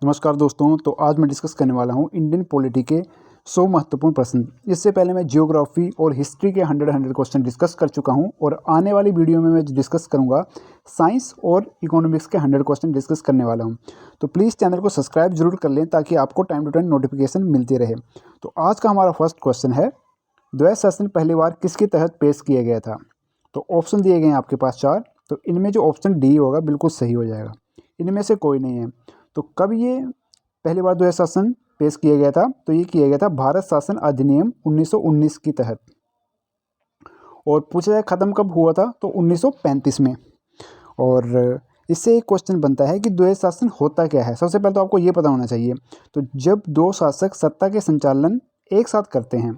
नमस्कार दोस्तों। तो आज मैं डिस्कस करने वाला हूँ इंडियन पॉलिटी के 100 महत्वपूर्ण प्रश्न। इससे पहले मैं जियोग्राफी और हिस्ट्री के 100 क्वेश्चन डिस्कस कर चुका हूँ और आने वाली वीडियो में मैं डिस्कस करूँगा साइंस और इकोनॉमिक्स के 100 क्वेश्चन डिस्कस करने वाला हूँ। तो प्लीज़ चैनल को सब्सक्राइब जरूर कर लें ताकि आपको टाइम टू टाइम नोटिफिकेशन मिलती रहे। तो आज का हमारा फर्स्ट क्वेश्चन है, द्वैध शासन पहली बार किसके तहत पेश किया गया था? तो ऑप्शन दिए गए हैं आपके पास 4। तो इनमें जो ऑप्शन डी होगा बिल्कुल सही हो जाएगा, इनमें से कोई नहीं है। तो कब ये पहली बार द्वैध शासन पेश किया गया था? तो ये किया गया था भारत शासन अधिनियम 1919 के तहत। और पूछा जाए ख़त्म कब हुआ था? तो 1935 में। और इससे एक क्वेश्चन बनता है कि द्वैध शासन होता क्या है। सबसे पहले तो आपको ये पता होना चाहिए, तो जब दो शासक सत्ता के संचालन एक साथ करते हैं।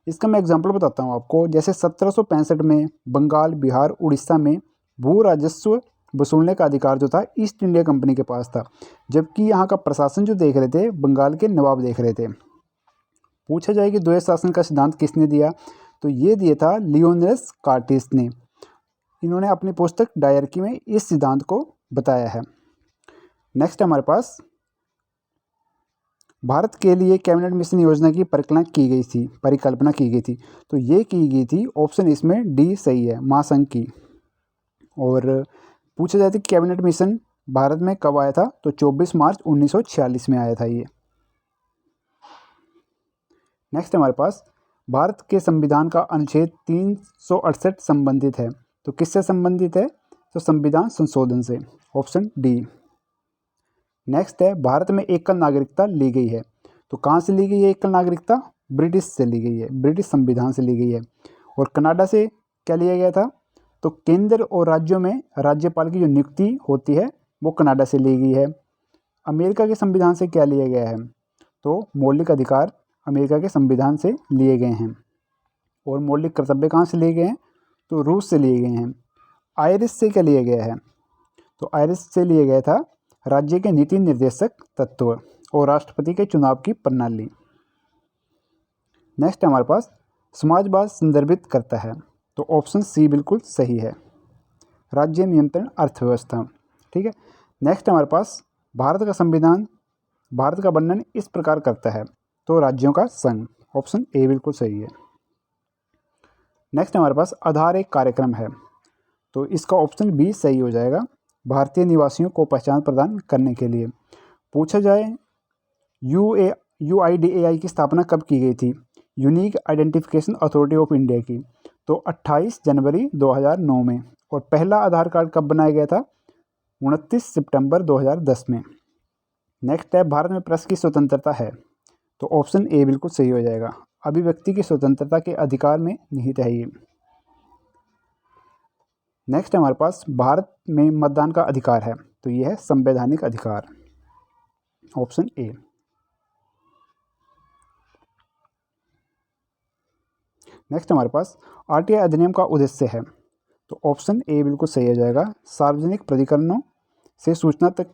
इसका मैं एग्जांपल बताता हूँ आपको। जैसे 1765 में बंगाल, बिहार, उड़ीसा में भू राजस्व वसूलने का अधिकार जो था ईस्ट इंडिया कंपनी के पास था, जबकि यहाँ का प्रशासन जो देख रहे थे बंगाल के नवाब देख रहे थे। पूछा जाए कि द्वैध शासन का सिद्धांत किसने दिया? तो ये दिया था लियोनेस कार्टिस ने। इन्होंने अपनी पुस्तक डायरकी में इस सिद्धांत को बताया है। नेक्स्ट हमारे पास भारत के लिए कैबिनेट मिशन योजना की परिकल्पना की गई थी। तो ये की गई थी, ऑप्शन इसमें डी सही है, महासंघ की। और पूछा जाए कि कैबिनेट मिशन भारत में कब आया था? तो 24 मार्च 1946 में आया था ये। नेक्स्ट हमारे पास भारत के संविधान का अनुच्छेद 368 संबंधित है। तो किससे संबंधित है? तो संविधान संशोधन से, ऑप्शन डी। नेक्स्ट है, भारत में एकल नागरिकता ली गई है। तो कहाँ से ली गई है एकल नागरिकता? ब्रिटिश से ली गई है, ब्रिटिश संविधान से ली गई है। और कनाडा से क्या लिया गया था? तो केंद्र और राज्यों में राज्यपाल की जो नियुक्ति होती है वो कनाडा से ली गई है। अमेरिका के संविधान से क्या लिया गया है? तो मौलिक अधिकार अमेरिका के संविधान से लिए गए हैं। और मौलिक कर्तव्य कहाँ से लिए गए हैं? तो रूस से लिए गए हैं। आयरिश से क्या लिया गया है? तो आयरिश से लिया गया था राज्य के नीति निर्देशक तत्व और राष्ट्रपति के चुनाव की प्रणाली। नेक्स्ट हमारे पास समाजवाद संदर्भित करता है। तो ऑप्शन सी बिल्कुल सही है, राज्य नियंत्रण अर्थव्यवस्था। ठीक है। नेक्स्ट हमारे पास भारत का संविधान भारत का वर्णन इस प्रकार करता है। तो राज्यों का संघ, ऑप्शन ए बिल्कुल सही है। नेक्स्ट हमारे पास आधार एक कार्यक्रम है। तो इसका ऑप्शन बी सही हो जाएगा, भारतीय निवासियों को पहचान प्रदान करने के लिए। पूछा जाए UIDAI की स्थापना कब की गई थी? Unique identification authority of India की। तो 28 जनवरी 2009 में। और पहला आधार कार्ड कब बनाया गया था? 29 सितंबर 2010 में। नेक्स्ट है, भारत में प्रेस की स्वतंत्रता है। तो ऑप्शन ए बिल्कुल सही हो जाएगा, अभिव्यक्ति की स्वतंत्रता के अधिकार में निहित है ये। नेक्स्ट हमारे पास भारत में मतदान का अधिकार है। तो ये है संवैधानिक अधिकार, ऑप्शन ए। नेक्स्ट हमारे पास RTI अधिनियम का उद्देश्य है। तो ऑप्शन ए बिल्कुल सही हो जाएगा, सार्वजनिक प्राधिकरणों से सूचना तक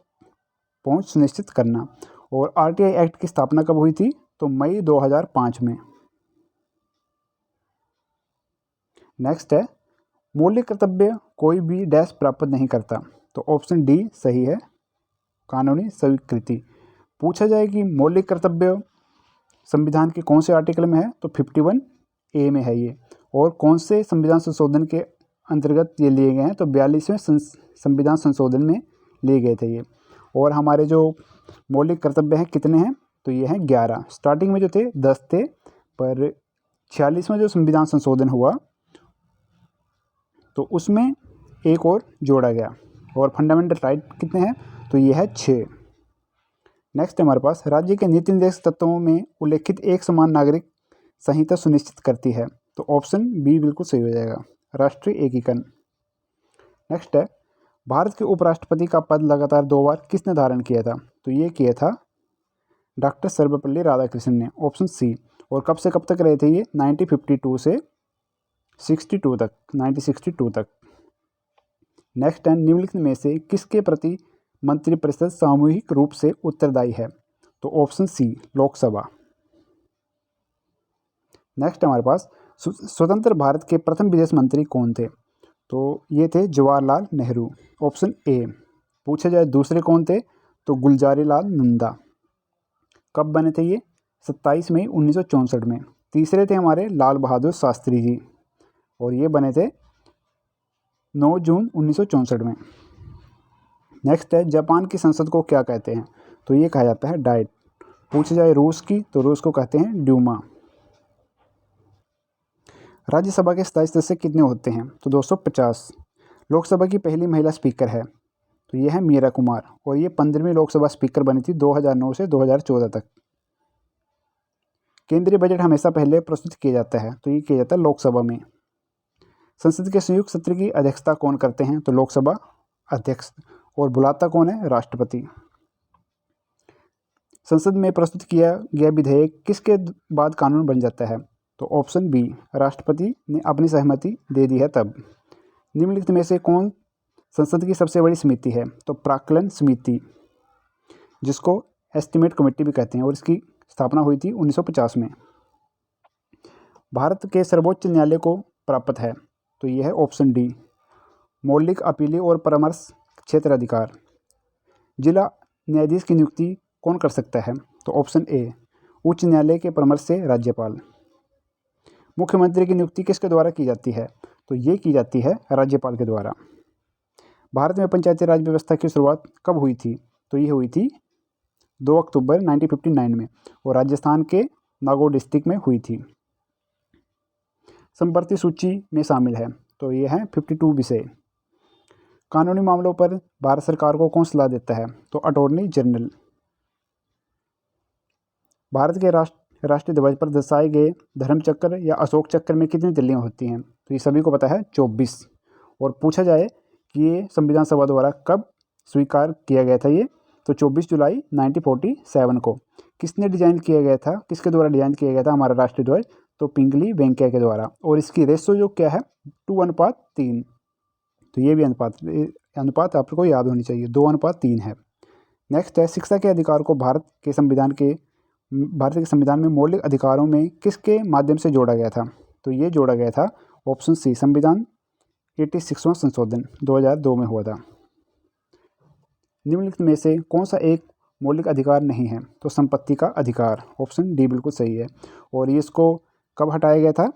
पहुंच सुनिश्चित करना। और RTI एक्ट की स्थापना कब हुई थी? तो मई 2005 में। नेक्स्ट है, मौलिक कर्तव्य कोई भी डैश प्राप्त नहीं करता। तो ऑप्शन डी सही है, कानूनी स्वीकृति। पूछा जाए कि मौलिक कर्तव्य संविधान के कौन से आर्टिकल में है? तो 51A में है ये। और कौन से संविधान संशोधन के अंतर्गत ये लिए गए हैं? तो 42वें संविधान संशोधन में लिए गए थे ये। और हमारे जो मौलिक कर्तव्य हैं कितने हैं? तो ये हैं 11। स्टार्टिंग में जो थे 10 थे, पर 46वां जो संविधान संशोधन हुआ तो उसमें एक और जोड़ा गया। और फंडामेंटल राइट कितने हैं? तो ये है 6। नेक्स्ट हमारे पास राज्य के नीति निर्देशक तत्वों में उल्लेखित एक समान नागरिक संहिता सुनिश्चित करती है। तो ऑप्शन बी बिल्कुल सही हो जाएगा, राष्ट्रीय एकीकरण। नेक्स्ट है, भारत के उपराष्ट्रपति का पद लगातार 2 बार किसने धारण किया था? तो ये किया था डॉक्टर सर्वपल्ली राधाकृष्णन ने, ऑप्शन सी। और कब से कब तक रहे थे ये? 1952 से 1962 तक। नेक्स्ट है, निम्नलिखित में से किसके प्रति मंत्रिपरिषद सामूहिक रूप से उत्तरदायी है? तो ऑप्शन सी, लोकसभा। नेक्स्ट हमारे पास स्वतंत्र भारत के प्रथम विदेश मंत्री कौन थे? तो ये थे जवाहरलाल नेहरू, ऑप्शन ए। पूछा जाए दूसरे कौन थे? तो गुलजारीलाल नंदा। कब बने थे ये? 27 मई 1964 में। तीसरे थे हमारे लाल बहादुर शास्त्री जी और ये बने थे 9 जून 1964 में। नेक्स्ट है, जापान की संसद को क्या कहते हैं? तो ये कहा जाता है डाइट। पूछा जाए रूस की, तो रूस को कहते हैं ड्यूमा। राज्यसभा के स्थायी सदस्य कितने होते हैं? तो 250। लोकसभा की पहली महिला स्पीकर है, तो ये है मीरा कुमार और ये 15वीं लोकसभा स्पीकर बनी थी 2009 से 2014 तक। केंद्रीय बजट हमेशा पहले प्रस्तुत किया जाता है, तो ये किया जाता है लोकसभा में। संसद के संयुक्त सत्र की अध्यक्षता कौन करते हैं? तो लोकसभा अध्यक्ष। और बुलाता कौन है? राष्ट्रपति। संसद में प्रस्तुत किया गया विधेयक किसके बाद कानून बन जाता है? तो ऑप्शन बी, राष्ट्रपति ने अपनी सहमति दे दी है तब। निम्नलिखित में से कौन संसद की सबसे बड़ी समिति है? तो प्राक्कलन समिति, जिसको एस्टीमेट कमेटी भी कहते हैं और इसकी स्थापना हुई थी 1950 में। भारत के सर्वोच्च न्यायालय को प्राप्त है, तो यह है ऑप्शन डी, मौलिक अपीली और परामर्श क्षेत्र अधिकार। जिला न्यायाधीश की नियुक्ति कौन कर सकता है? तो ऑप्शन ए, उच्च न्यायालय के परामर्श से राज्यपाल। मुख्यमंत्री की नियुक्ति किसके द्वारा की जाती है? तो ये की जाती है राज्यपाल के द्वारा। भारत में पंचायती राज व्यवस्था की शुरुआत कब हुई थी? तो ये हुई थी 2 अक्टूबर 1959 में और राजस्थान के नागौर डिस्ट्रिक्ट में हुई थी। संपत्ति सूची में शामिल है, तो ये है 52 विषय। कानूनी मामलों पर भारत सरकार को कौन सलाह देता है? तो अटॉर्नी जनरल। भारत के राष्ट्रीय ध्वज पर दर्शाए गए धर्मचक्र या अशोक चक्र में कितनी तिल्लियाँ होती हैं? तो ये सभी को पता है 24। और पूछा जाए कि ये संविधान सभा द्वारा कब स्वीकार किया गया था ये? तो 24 जुलाई 1947 को। किसने डिजाइन किया गया था, किसके द्वारा डिजाइन किया गया था हमारा राष्ट्रीय ध्वज? तो पिंगली वेंकैया के द्वारा। और इसकी रेशो जो क्या है? 2:3। तो ये भी अनुपात आपको याद होनी चाहिए, 2:3 है। नेक्स्ट है, शिक्षा के अधिकार को भारत के संविधान में मौलिक अधिकारों में किसके माध्यम से जोड़ा गया था? तो ये जोड़ा गया था ऑप्शन सी, संविधान 86वां संशोधन 2002 में हुआ था। निम्नलिखित में से कौन सा एक मौलिक अधिकार नहीं है? तो संपत्ति का अधिकार, ऑप्शन डी बिल्कुल सही है। और ये इसको कब हटाया गया था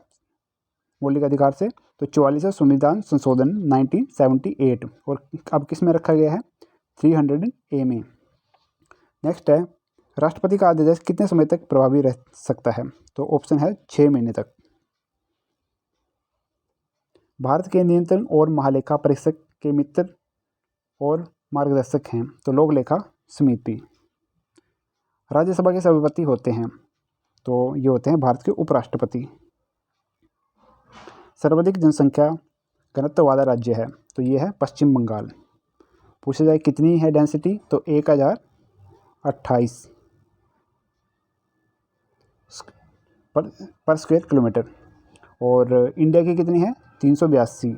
मौलिक अधिकार से? तो 44वां संविधान संशोधन 1978 और अब किस में रखा गया है? 300A में। नेक्स्ट है, राष्ट्रपति का आदेश कितने समय तक प्रभावी रह सकता है? तो ऑप्शन है 6 महीने तक। भारत के नियंत्रण और महालेखा परीक्षक के मित्र और मार्गदर्शक हैं, तो लोक लेखा समिति। राज्यसभा के सभापति होते हैं, तो ये होते हैं भारत के उपराष्ट्रपति। सर्वाधिक जनसंख्या घनत्व वाला राज्य है, तो ये है पश्चिम बंगाल। पूछा जाए कितनी है डेंसिटी? तो 1028 पर स्क्वायर किलोमीटर। और इंडिया की कितनी है? 382।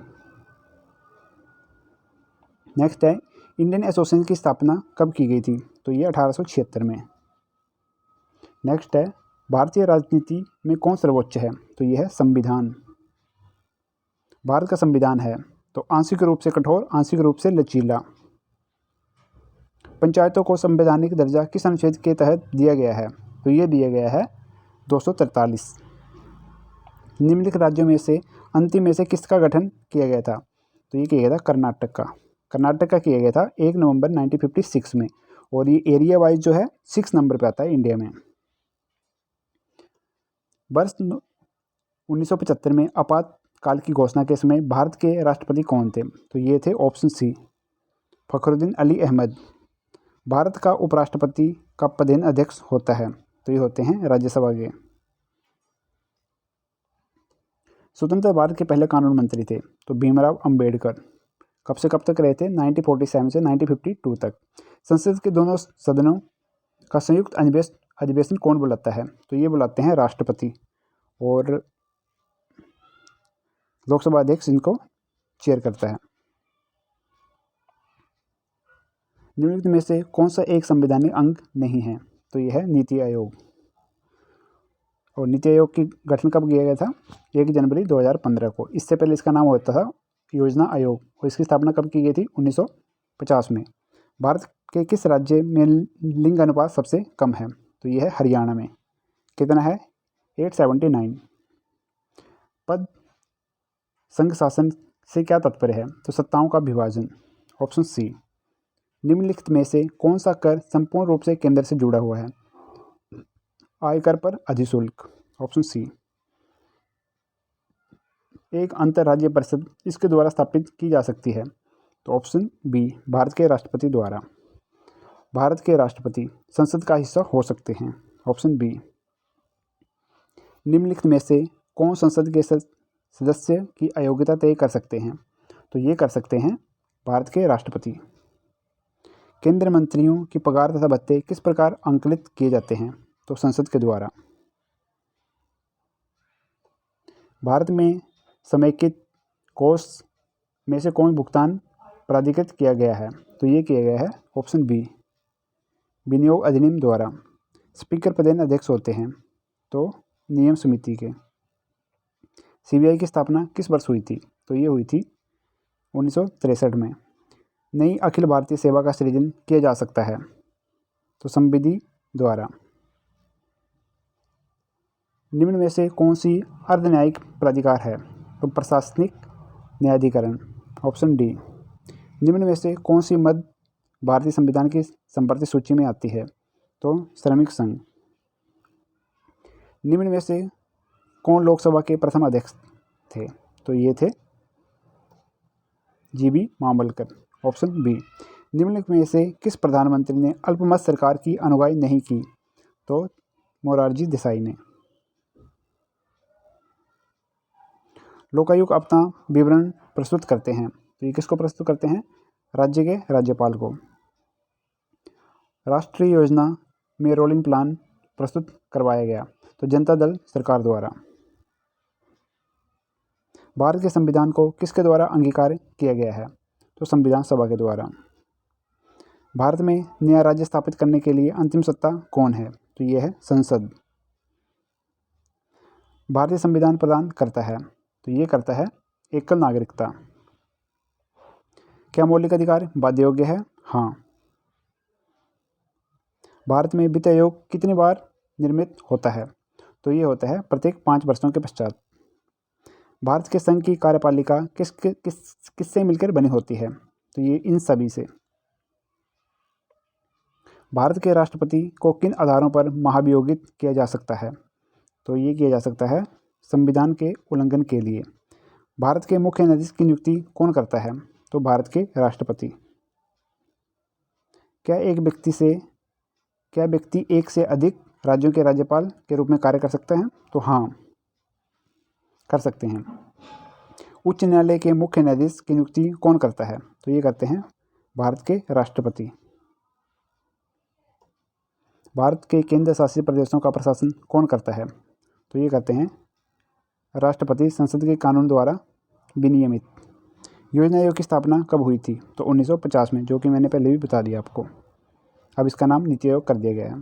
नेक्स्ट है, इंडियन एसोसिएशन की स्थापना कब की गई थी? तो ये 1876 में। नेक्स्ट है, भारतीय राजनीति में कौन सर्वोच्च है? तो ये है संविधान। भारत का संविधान है तो आंशिक रूप से कठोर, आंशिक रूप से लचीला। पंचायतों को संवैधानिक दर्जा किस अनुच्छेद के तहत दिया गया है? तो ये दिया गया है 243। निम्नलिखित राज्यों में से अंतिम में से किसका गठन किया गया था? तो ये किया गया था कर्नाटक का। कर्नाटक का किया गया था 1 नवंबर 1956 में और ये एरिया वाइज जो है 6 नंबर पे आता है इंडिया में। वर्ष 1975 में आपातकाल की घोषणा के समय भारत के राष्ट्रपति कौन थे? तो ये थे ऑप्शन सी, फखरुद्दीन अली अहमद। भारत का उपराष्ट्रपति का पदेन अध्यक्ष होता है, तो ये होते हैं राज्यसभा के। स्वतंत्र भारत के पहले कानून मंत्री थे, तो भीमराव अंबेडकर। कब से कब तक रहे थे? 1947 से 1952 तक। संसद के दोनों सदनों का संयुक्त अधिवेशन कौन बुलाता है? तो ये बुलाते हैं राष्ट्रपति और लोकसभा अध्यक्ष इनको चेयर करता है। निम्नलिखित में से कौन सा एक संवैधानिक अंग नहीं है? तो यह है नीति आयोग। और नीति आयोग की गठन कब किया गया था? 1 जनवरी 2015 को। इससे पहले इसका नाम होता था योजना आयोग और इसकी स्थापना कब की गई थी? 1950 में। भारत के किस राज्य में लिंग अनुपात सबसे कम है? तो ये है हरियाणा में। कितना है? 879। पद संघ शासन से क्या तात्पर्य है? तो सत्ताओं का विभाजन। Option C. निम्नलिखित में से कौन सा कर संपूर्ण रूप से केंद्र से जुड़ा हुआ है? आयकर पर अधिशुल्क। Option C. एक अंतर्राज्यीय परिषद इसके द्वारा स्थापित की जा सकती है? तो ऑप्शन बी, भारत के राष्ट्रपति द्वारा। भारत के राष्ट्रपति संसद का हिस्सा हो सकते हैं। Option B. निम्नलिखित में से कौन संसद के सदस्य की अयोग्यता तय कर सकते हैं? तो ये कर सकते हैं भारत के राष्ट्रपति। केंद्रीय मंत्रियों की पगार तथा भत्ते किस प्रकार आंकलित किए जाते हैं? तो संसद के द्वारा। भारत में समेकित कोष में से कौन भुगतान प्राधिकृत किया गया है? तो ये किया गया है ऑप्शन बी, विनियोग अधिनियम द्वारा। स्पीकर प्रदेश अध्यक्ष होते हैं तो नियम समिति के। सीबीआई की स्थापना किस वर्ष हुई थी? तो ये हुई थी 1963 में। नई अखिल भारतीय सेवा का सृजन किया जा सकता है तो संविधि द्वारा। निम्न में से कौन सी अर्ध न्यायिक प्राधिकार है? तो प्रशासनिक न्यायाधिकरण। Option D. निम्न में से कौन सी मध्य भारतीय संविधान की संप्रति सूची में आती है? तो श्रमिक संघ। निम्न में से कौन लोकसभा के प्रथम अध्यक्ष थे? तो ये थे जीबी मावलकर। Option B. निम्नलिखित में से किस प्रधानमंत्री ने अल्पमत सरकार की अनुगाई नहीं की? तो मोरारजी देसाई ने। लोकायुक्त अपना विवरण प्रस्तुत करते हैं तो ये किसको प्रस्तुत करते हैं? राज्य के राज्यपाल को। राष्ट्रीय योजना में रोलिंग प्लान प्रस्तुत करवाया गया तो जनता दल सरकार द्वारा। भारत के संविधान को किसके द्वारा अंगीकार किया गया है? तो संविधान सभा के द्वारा। भारत में नया राज्य स्थापित करने के लिए अंतिम सत्ता कौन है? तो ये है संसद। भारतीय संविधान प्रदान करता है तो ये करता है एकल नागरिकता। क्या मौलिक अधिकार बाध्य योग्य है? हाँ। भारत में वित्त आयोग कितनी बार निर्मित होता है? तो ये होता है प्रत्येक 5 वर्षों के पश्चात। भारत के संघ की कार्यपालिका किससे मिलकर बनी होती है? तो ये इन सभी से। भारत के राष्ट्रपति को किन आधारों पर महाभियोगित किया जा सकता है? तो ये किया जा सकता है संविधान के उल्लंघन के लिए। भारत के मुख्य न्यायाधीश की नियुक्ति कौन करता है? तो भारत के राष्ट्रपति। क्या व्यक्ति एक से अधिक राज्यों के राज्यपाल के रूप में कार्य कर सकते हैं? तो हाँ, कर सकते हैं। उच्च न्यायालय के मुख्य न्यायाधीश की नियुक्ति कौन करता है? तो ये करते हैं भारत के राष्ट्रपति। भारत के केंद्र शासित प्रदेशों का प्रशासन कौन करता है? तो ये करते हैं राष्ट्रपति संसद के कानून द्वारा विनियमित। योजना आयोग की स्थापना कब हुई थी? तो 1950 में, जो कि मैंने पहले भी बता दिया आपको। अब इसका नाम नीति आयोग कर दिया गया है।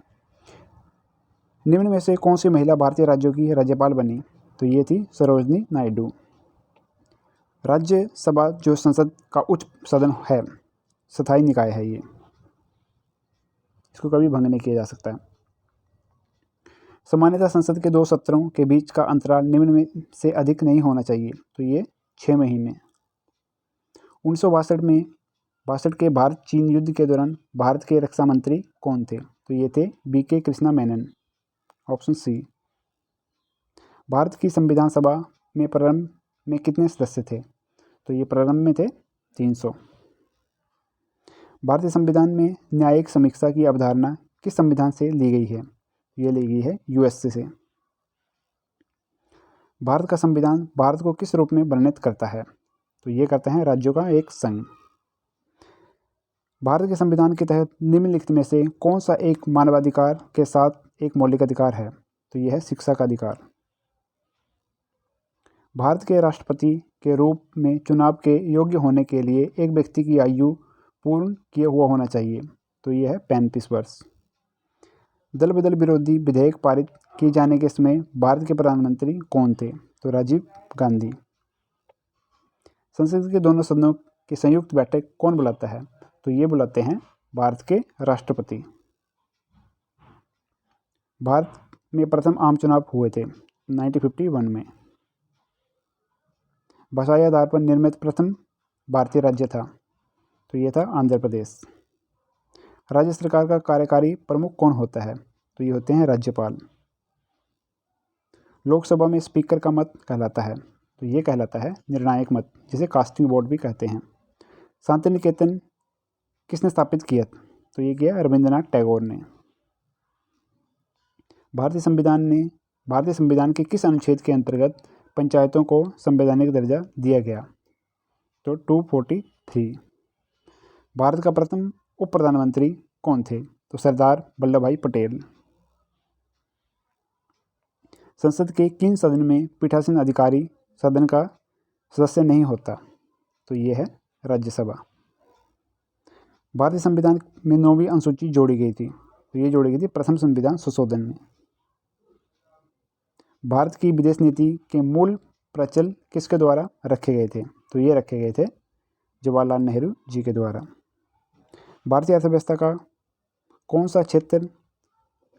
निम्न में से कौन सी महिला भारतीय राज्यों की राज्यपाल बनी? तो ये थी सरोजनी नायडू। राज्यसभा जो संसद का उच्च सदन है, स्थायी निकाय है, ये इसको कभी भंग नहीं किया जा सकता है। सामान्यतः संसद के 2 सत्रों के बीच का अंतराल निम्न में से अधिक नहीं होना चाहिए तो ये 6 महीने। 1962 के भारत चीन युद्ध के दौरान भारत के रक्षा मंत्री कौन थे? तो ये थे BK Krishna Menon. Option C. Bharat की संविधान सभा में प्रारंभ में कितने सदस्य थे? तो ये प्रारंभ में थे 300। भारतीय संविधान में न्यायिक समीक्षा की अवधारणा किस संविधान से ली गई है? ये ली गई है यूएसए से। भारत का संविधान भारत को किस रूप में वर्णित करता है? तो ये करता है राज्यों का एक संघ। भारत के संविधान के तहत निम्नलिखित में से कौन सा एक मानवाधिकार के साथ एक मौलिक अधिकार है? तो यह है शिक्षा का अधिकार। भारत के राष्ट्रपति के रूप में चुनाव के योग्य होने के लिए एक व्यक्ति की आयु पूर्ण किया हुआ होना चाहिए तो यह है 35 वर्ष। दल बदल विरोधी विधेयक पारित किए जाने के समय भारत के प्रधानमंत्री कौन थे? तो राजीव गांधी। संसद के दोनों सदनों की संयुक्त बैठक कौन बुलाता है? तो ये बुलाते हैं भारत के राष्ट्रपति। भारत में प्रथम आम चुनाव हुए थे 1951 में। भाषाई आधार पर निर्मित प्रथम भारतीय राज्य था, तो ये था आंध्र प्रदेश। राज्य सरकार का कार्यकारी प्रमुख कौन होता है? तो ये होते हैं राज्यपाल। लोकसभा में स्पीकर का मत कहलाता है, तो ये कहलाता है निर्णायक मत, जिसे कास्टिंग वोट भी कहते हैं। शांति निकेतन किसने स्थापित किया? तो ये किया रविंद्रनाथ टैगोर ने। भारतीय संविधान के किस अनुच्छेद के अंतर्गत पंचायतों को संवैधानिक दर्जा दिया गया? तो 243। भारत का प्रथम उप प्रधानमंत्री कौन थे? तो सरदार वल्लभ भाई पटेल। संसद के किन सदन में पीठासीन अधिकारी सदन का सदस्य नहीं होता? तो ये है राज्यसभा। भारतीय संविधान में 9वीं अनुसूची जोड़ी गई थी, तो ये जोड़ी गई थी प्रथम संविधान संशोधन में। भारत की विदेश नीति के मूल प्रचल किसके द्वारा रखे गए थे? तो ये रखे गए थे जवाहरलाल नेहरू जी के द्वारा। भारतीय अर्थव्यवस्था का कौन सा क्षेत्र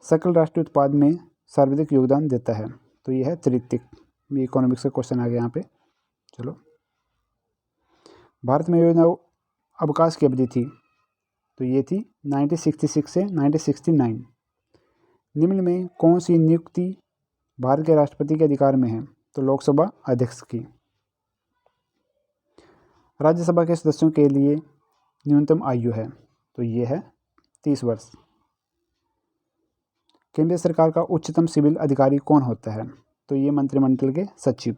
सकल राष्ट्रीय उत्पाद में सर्वाधिक योगदान देता है? तो ये है तृतीयक। ये इकोनॉमिक्स का क्वेश्चन आ गया यहाँ पे। चलो, भारत में योजना अवकाश की अवधि थी, तो ये थी 1966 से 1969। निम्न में कौन सी नियुक्ति भारत के राष्ट्रपति के अधिकार में है? तो लोकसभा अध्यक्ष की। राज्यसभा के सदस्यों के लिए न्यूनतम आयु है, तो ये है 30 वर्ष। केंद्र सरकार का उच्चतम सिविल अधिकारी कौन होता है? तो ये मंत्रिमंडल के सचिव।